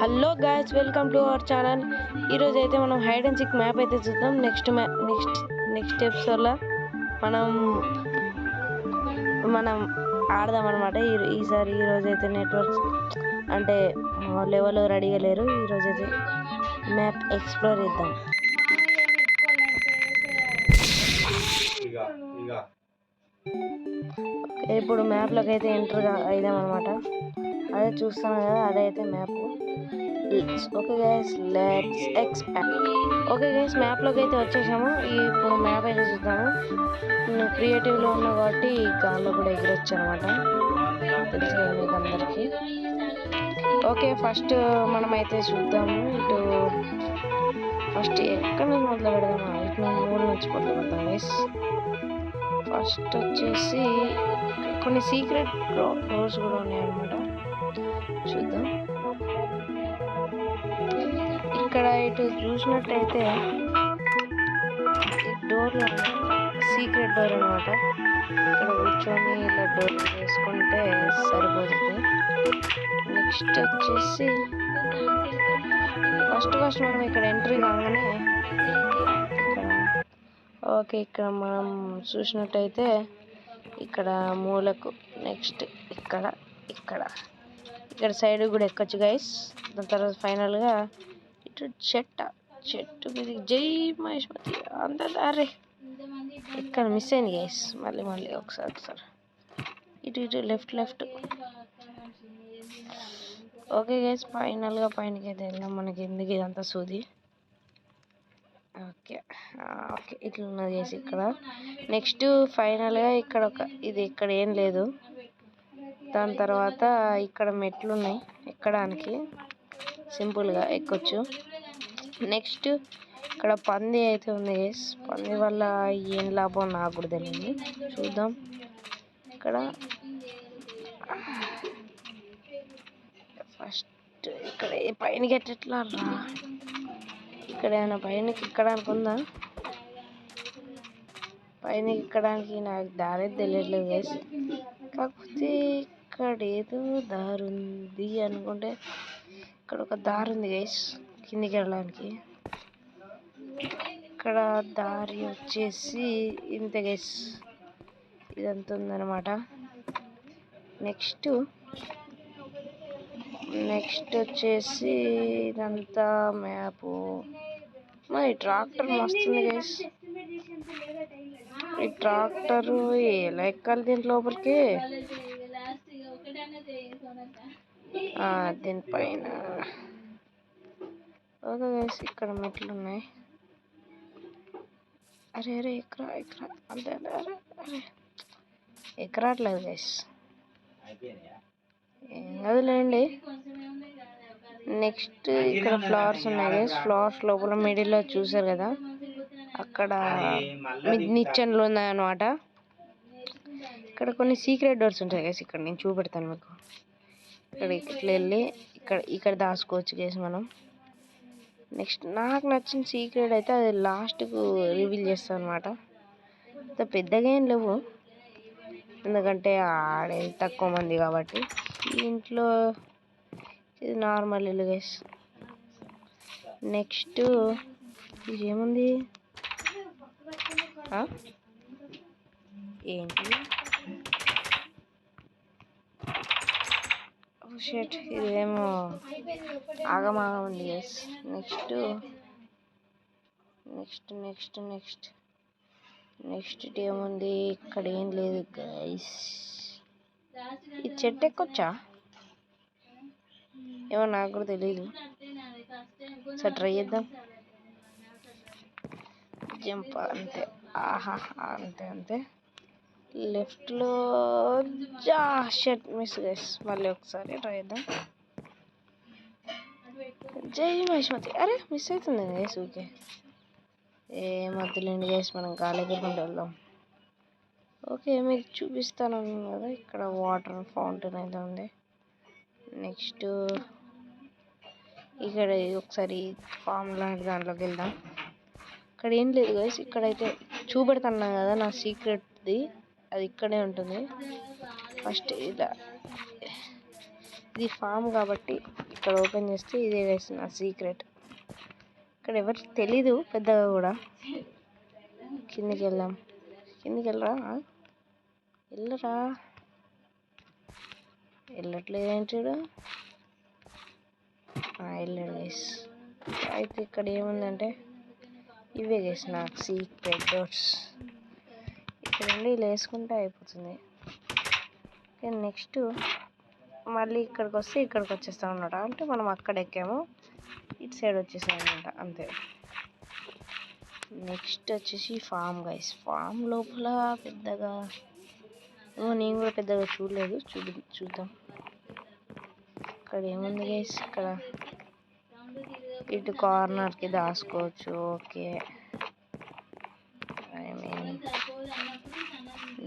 Hello guys, welcome to our channel. ఈరోజు అయితే మనం హైడ్ అండ్ సీక్ మ్యాప్ అయితే చూద్దాం. నెక్స్ట్ ఎపిసోడ్లో మనం ఆడదాం అనమాట. ఈరోజు అయితే నెట్వర్క్స్ అంటే లెవెల్ రెడీగా లేరు. ఈరోజు అయితే మ్యాప్ ఎక్స్ప్లోర్ చేద్దాం. ఇప్పుడు మ్యాప్లోకి అయితే ఎంటర్ అయిదాం అనమాట. అదే చూస్తాను కదా, అదే అయితే map. Okay guys, let's expand. Okay guys, మ్యాప్లోకి అయితే వచ్చేసాము. ఇప్పుడు మ్యాప్ అయితే చూద్దాము. నేను క్రియేటివ్లో ఉన్నా కాబట్టి గాల్లో కూడా ఎగిరొచ్చు అనమాట. తెలుసు కదా మీకు అందరికీ. ఓకే, ఫస్ట్ మనమైతే చూద్దాము. ఇటు ఫస్ట్ ఎక్కడ నుంచి మొదలు పెడదామా? ఇటు నుంచి మూడు నుంచి మొదలు పెడతాం గైస్. ఫస్ట్ వచ్చేసి కొన్ని సీక్రెట్ డోర్స్ కూడా ఉన్నాయన్నమాట. చూద్దాం. ఇక్కడ ఇటు చూసినట్టయితే ఈ డోర్ సీక్రెట్ డోర్ అనమాట. ఇక్కడ కూర్చొని ఇలా డోర్ చేసుకుంటే సరిపోతుంది. నెక్స్ట్ వచ్చేసి ఫస్ట్ మనం ఇక్కడ ఎంట్రీ కాగానే ఓకే, ఇక్కడ మనం చూసినట్టయితే ఇక్కడ మూలకు నెక్స్ట్ ఇక్కడ సైడ్ కూడా ఎక్కొచ్చు గైస్. దాని తర్వాత ఫైనల్గా ఇటు చెట్టు మీద జై మహేష్మతి అందరే ఇక్కడ మిస్ అయింది గైస్. మళ్ళీ ఒకసారి ఇటు లెఫ్ట్. ఓకే గైస్, ఫైనల్గా పైనకి అయితే వెళ్దాం. మనకి ఎందుకు ఇదంతా సూది. ఓకే ఇట్లా ఉన్నది గైస్ ఇక్కడ. నెక్స్ట్ ఫైనల్గా ఇక్కడ ఏం లేదు. దాని తర్వాత ఇక్కడ మెట్లు ఉన్నాయి ఎక్కడానికి, సింపుల్గా ఎక్కొచ్చు. నెక్స్ట్ ఇక్కడ పంది అయితే ఉంది గైస్. పంది వల్ల ఏం లాభం నాకు కూడా తెలియదు. చూద్దాం. ఇక్కడ ఫస్ట్ ఇక్కడ పైనకి ఎట్లా రా, ఇక్కడ ఏమైనా పైనకి ఎక్కడానికి ఉందా? పైనకి ఎక్కడానికి నాకు దారి తెలియట్లేదు గైస్. కాకపోతే ఇక్కడ ఏదో దారి ఉంది అనుకుంటే, ఇక్కడ ఒక దారి ఉంది గైస్ కిందికి వెళ్ళడానికి. ఇక్కడ దారి వచ్చేసి ఇంత గైస్, ఇదంతా ఉందన్నమాట. నెక్స్ట్ వచ్చేసి ఇదంతా మ్యాపు. మరి ట్రాక్టర్ మస్తుంది గైస్. ఈ ట్రాక్టరు ఎలా ఎక్కాలి దీని లోపలికి? దీనిపైన ఓకే గైస్, ఇక్కడ మెట్లు ఉన్నాయి. అరే ఎక్కరా అంతే. అరే ఎక్కరాట్లేదు గైస్. ఏం కదలేండి. నెక్స్ట్ ఇక్కడ ఫ్లవర్స్ ఉన్నాయి గైస్. ఫ్లవర్స్ లోపల మిడిల్లో చూసారు కదా, అక్కడ నిచ్చెనలు ఉన్నాయన్నమాట. ఇక్కడ కొన్ని సీక్రెట్ డోర్స్ ఉంటాయి గైస్. ఇక్కడ నేను చూపెడతాను మీకు. ఇట్లా వెళ్ళి ఇక్కడ దాచుకోవచ్చు గైస్ మనం. నెక్స్ట్ నాకు నచ్చిన సీక్రెట్ అయితే అది లాస్ట్కు రివీల్ చేస్తాను అనమాట. అంత పెద్దగా ఏం లేవు, ఎందుకంటే ఆడేది తక్కువ మంది కాబట్టి. ఈ ఇంట్లో ఇది నార్మల్ ఇల్లు గైస్. నెక్స్ట్ ఇది ఏముంది ఏంటి? షర్ట్ ఇదేమో ఆగమాగం ఉంది గైస్. నెక్స్ట్ ఏముంది? ఇక్కడ ఏం లేదు గైస్. ఈ చెట్టు ఎక్కొచ్చా ఏమో నాకు కూడా తెలీదు. సరే ట్రై చేద్దాం. జంప్ అంతే. ఆహా అంతే. లెఫ్ట్లో షర్ట్ మిస్ గైస్. మళ్ళీ ఒకసారి ట్రై చేద్దాం. జై మహేష్మతి. అరే మిస్ అవుతుంది గైస్. ఓకే, ఏమొద్దులేండి గైస్, మనం గాలి ఎగురుకుంటూ వెళ్దాం. ఓకే, మీకు చూపిస్తాను కదా, ఇక్కడ వాటర్ ఫౌంటైన్ అయితే ఉంది. నెక్స్ట్ ఇక్కడ ఒకసారి ఫామ్ లాంటి దాంట్లోకి వెళ్దాం. ఇక్కడ ఏం లేదు గైస్. ఇక్కడైతే చూపెడతాను కదా నా సీక్రెట్ది, అది ఇక్కడే ఉంటుంది. ఫస్ట్ ఇది ఫామ్ కాబట్టి ఇక్కడ ఓపెన్ చేస్తే ఇదే గైస్ నా సీక్రెట్. ఇక్కడ ఎవరికి తెలీదు పెద్దగా కూడా. కిందికి వెళ్దాం. కిందికి వెళ్ళరా, వెళ్ళరా, వెళ్ళట్లేదు ఏంటి? వెళ్ళాడు గైస్. అయితే ఇక్కడ ఏముందంటే ఇవే గైస్ నాకు సీక్రెట్ డోర్స్. ఇక్కడ నుండి ఇలా వేసుకుంటే అయిపోతుంది. నెక్స్ట్ మళ్ళీ ఇక్కడికి వస్తే ఇక్కడికి వచ్చేస్తాం అన్నమాట. అంటే మనం అక్కడ ఎక్కాము, ఇటు సైడ్ వచ్చేసాం అనమాట, అంతే. నెక్స్ట్ వచ్చేసి ఫామ్ గైస్. ఫామ్ లోపల పెద్దగా నేను కూడా పెద్దగా చూడలేదు, చూద్దాం. ఇక్కడ ఏముంది గైస్, ఇక్కడ ఇటు కార్నర్కి దాచుకోవచ్చు. ఓకే,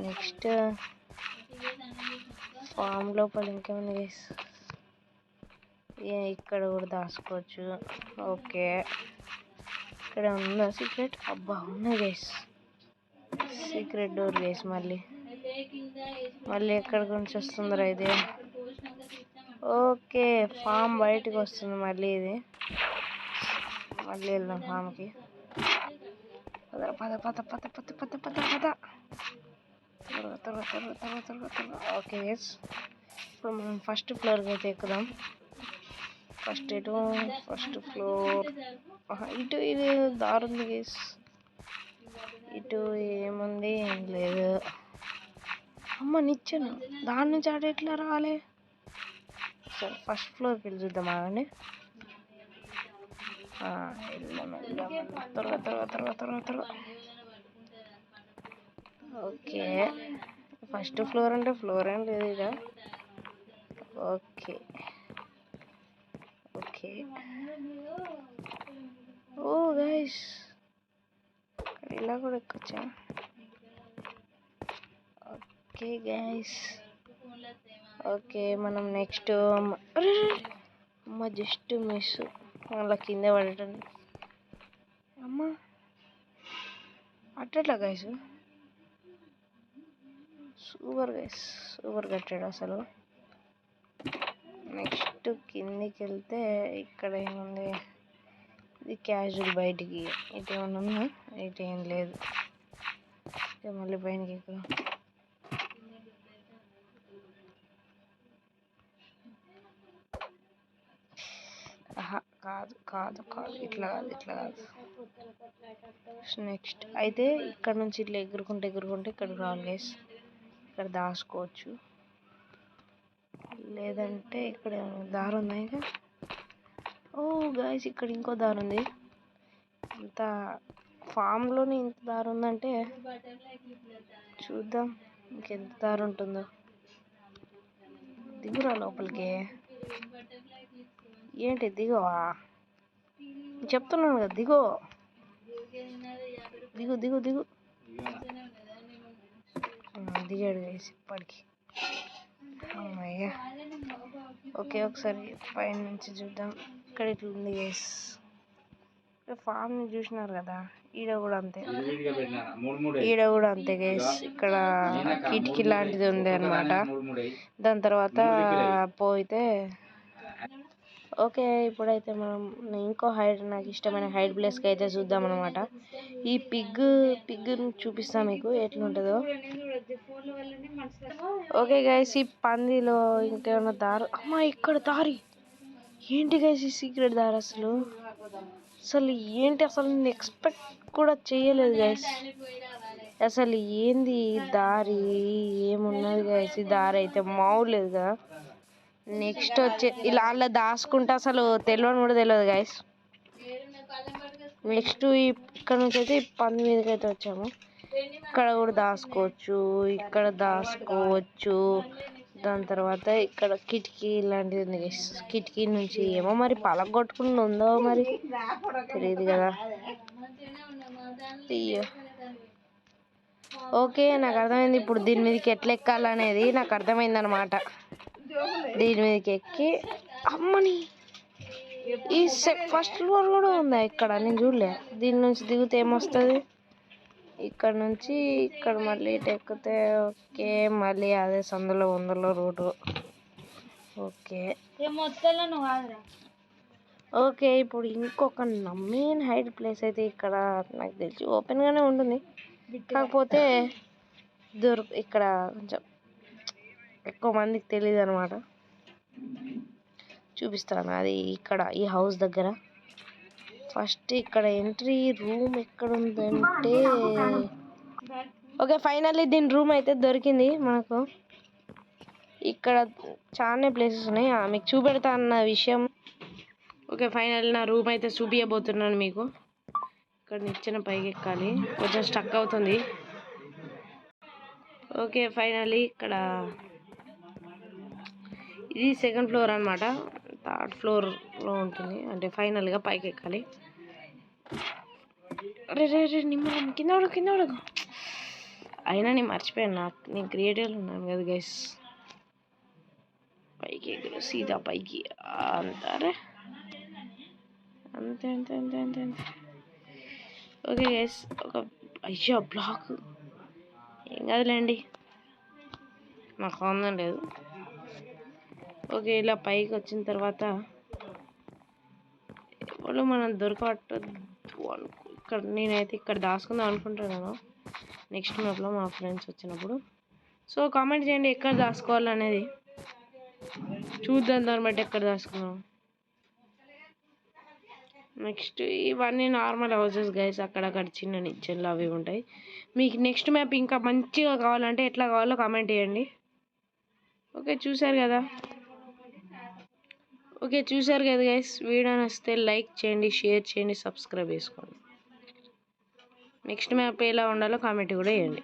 నెక్స్ట్ ఫామ్ లోపల ఇంకేముంది గైస్, ఇక్కడ కూడా దాచుకోవచ్చు. ఓకే, ఇక్కడ ఉందా సీక్రెట్? అబ్బా ఉన్నాయి గైస్, సీక్రెట్ డోర్ గైస్. మళ్ళీ ఎక్కడి నుంచి వస్తుందిరా ఇది? ఓకే, ఫామ్ బయటకు వస్తుంది మళ్ళీ. ఇది మళ్ళీ వెళ్దాం ఫామ్కి. పద పద పద పద పద పద పద పద త్వరగా. ఓకే గైస్, ఇప్పుడు మనం ఫస్ట్ ఫ్లోర్కి అయితే ఎక్కుదాం. First floor. ఇటు ఇది దారి ఉంది గైస్. ఇటు ఏముంది? ఏం లేదు. అమ్మ నిచ్చెను, దాని నుంచి ఆడ ఎట్లా రాలే? సరే ఫస్ట్ ఫ్లోర్కి వెళ్ళి చూద్దాం. ఆగండి, వెళ్దాం త్వరగా. ఓకే, ఫస్ట్ ఫ్లోర్ అంటే ఫ్లోర్ ఏం లేదు ఇక. ఓకే, ఓ గైస్, ఇలా కూడా ఎక్కొచ్చా? ఓకే గైస్, ఓకే మనం నెక్స్ట్ అమ్మ జస్ట్ మిస్, అలా కింద పడటం. అమ్మ అట్టట్లా గైస్, సూపర్ గైస్, సూపర్ కట్టాడు అసలు. నెక్స్ట్ కిందికి వెళ్తే ఇక్కడ ఏముంది? ఇది క్యాజువల్ బయటికి. ఇటు ఏమన్నా ఉందా? ఇటు ఏం లేదు. మళ్ళీ పైనకి ఎక్కువ. కాదు, ఇట్లా కాదు. నెక్స్ట్ అయితే ఇక్కడ నుంచి ఇట్లా ఎగురుకుంటే ఇక్కడికి రావాలి గైస్. ఇక్కడ దాచుకోవచ్చు, లేదంటే ఇక్కడ దారి ఉందా ఇంకా? ఓ గైస్, ఇక్కడ ఇంకో దారి ఉంది. ఇంత ఫామ్లోనే ఇంత దారి ఉందంటే చూద్దాం ఇంకెంత దారి ఉంటుందో. దిగురా లోపలికి. ఏంటి దిగవా? చెప్తున్నాను కదా, దిగు. దిగాడు గైస్ ఇప్పటికి. అమ్మయ్య. ఓకే, ఒకసారి పైన నుంచి చూద్దాం. ఇక్కడ ఇట్లా ఉంది గైస్. ఫామ్ చూసినారు కదా, ఈడ కూడా అంతే గైస్. ఇక్కడ కిటికీ లాంటిది ఉంది అనమాట. దాని తర్వాత పోయితే ఓకే, ఇప్పుడైతే మనం ఇంకో నాకు ఇష్టమైన హైడ్ ప్లేస్కి అయితే చూద్దాం అనమాట. ఈ పిగ్ చూపిస్తాను మీకు ఎట్లుంటుందో. ఓకే గైస్, ఈ పందిలో ఇంకేమైనా దారి? అమ్మా ఇక్కడ దారి ఏంటి గైస్? ఈ సీక్రెట్ దారి అసలు ఏంటి? అసలు నేను ఎక్స్పెక్ట్ కూడా చేయలేదు గైస్. అసలు ఏంది దారి? ఏమున్నది గైస్? ఈ దారి అయితే మామూలేదు కదా. నెక్స్ట్ వచ్చే ఇలా అలా దాచుకుంటే అసలు తెలియని కూడా తెలియదు గైస్. నెక్స్ట్ ఇక్కడ నుంచి అయితే పంది మీదకి అయితే వచ్చాము. ఇక్కడ కూడా దాచుకోవచ్చు, ఇక్కడ దాచుకోవచ్చు. దాని తర్వాత ఇక్కడ కిటికీ లాంటిది ఉంది గైస్. కిటికీ నుంచి ఏమో మరి పలగొట్టుకుని ఉందో మరి తెలియదు కదా. ఓకే, నాకు అర్థమైంది. ఇప్పుడు దీని మీదకి ఎట్లా ఎక్కాలనేది నాకు అర్థమైంది అనమాట. దీని మీదకి ఎక్కి అమ్మని ఈ ఫస్ట్ ఫ్లోర్ కూడా ఉందా ఇక్కడ? నేను చూడలే. దీని నుంచి దిగితే ఏమొస్తుంది? ఇక్కడ నుంచి ఇక్కడ మళ్ళీ ఇటు ఎక్కితే ఓకే, మళ్ళీ అదే సందులో రూటు. ఓకే ఓకే, ఇప్పుడు ఇంకొక మెయిన్ హైడ్ ప్లేస్ అయితే ఇక్కడ నాకు తెలిసి ఓపెన్గానే ఉంటుంది, కాకపోతే ఇక్కడ కొంచెం ఎక్కువ మందికి తెలియదు అనమాట. చూపిస్తాను, అది ఇక్కడ ఈ హౌస్ దగ్గర. ఫస్ట్ ఇక్కడ ఎంట్రీ రూమ్ ఎక్కడ ఉందంటే, ఓకే ఫైనల్లీ దీని రూమ్ అయితే దొరికింది మనకు. ఇక్కడ చాలా ప్లేసెస్ ఉన్నాయి, మీకు చూపెడతా అన్న విషయం. ఓకే ఫైనల్ నా రూమ్ అయితే చూపించబోతున్నాను మీకు. ఇక్కడ నిచ్చెన పైకి ఎక్కాలి, కొంచెం స్టక్ అవుతుంది. ఓకే ఫైనల్లీ ఇక్కడ ఇది సెకండ్ ఫ్లోర్ అనమాట, థర్డ్ ఫ్లోర్లో ఉంటుంది, అంటే ఫైనల్గా పైకి ఎక్కాలి. అరే రే రే నిమ్మ కింద పడకు. అయినా నేను మర్చిపోయాను, నేను క్రియేటివ్లో ఉన్నాను కదా గైస్. పైకి ఎగురు సీదా పైకి అంటారే, అంతే అంతే అంతే అంతే అంతే. ఓకే గైస్, ఒక అయ్యో బ్లాక్ ఏం కాదులేండి, నాకు ఆనందం లేదు. ఓకే ఇలా పైకి వచ్చిన తర్వాత ఎవరు మనం దొరకబట్టద్దు ఇక్కడ. నేనైతే ఇక్కడ దాచుకుందాం అనుకుంటున్నాను నెక్స్ట్ మ్యాప్లో మా ఫ్రెండ్స్ వచ్చినప్పుడు. సో కామెంట్ చేయండి ఎక్కడ దాచుకోవాలనేది, చూద్దాం దాన్ని బట్టి ఎక్కడ దాచుకున్నాం. నెక్స్ట్ ఇవన్నీ నార్మల్ హౌసెస్ గైస్, అక్కడక్కడ చిన్న నిచ్చెనలు అవి ఉంటాయి. మీకు నెక్స్ట్ మ్యాప్ ఇంకా మంచిగా కావాలంటే ఎట్లా కావాలో కామెంట్ చేయండి. ఓకే చూసారు కదా గైస్, వీడియో నచ్చితే లైక్ చేయండి, షేర్ చేయండి, సబ్స్క్రైబ్ చేసుకోండి. నెక్స్ట్ మ్యాప్ ఎలా ఉండాలో కామెంట్ కూడా చేయండి.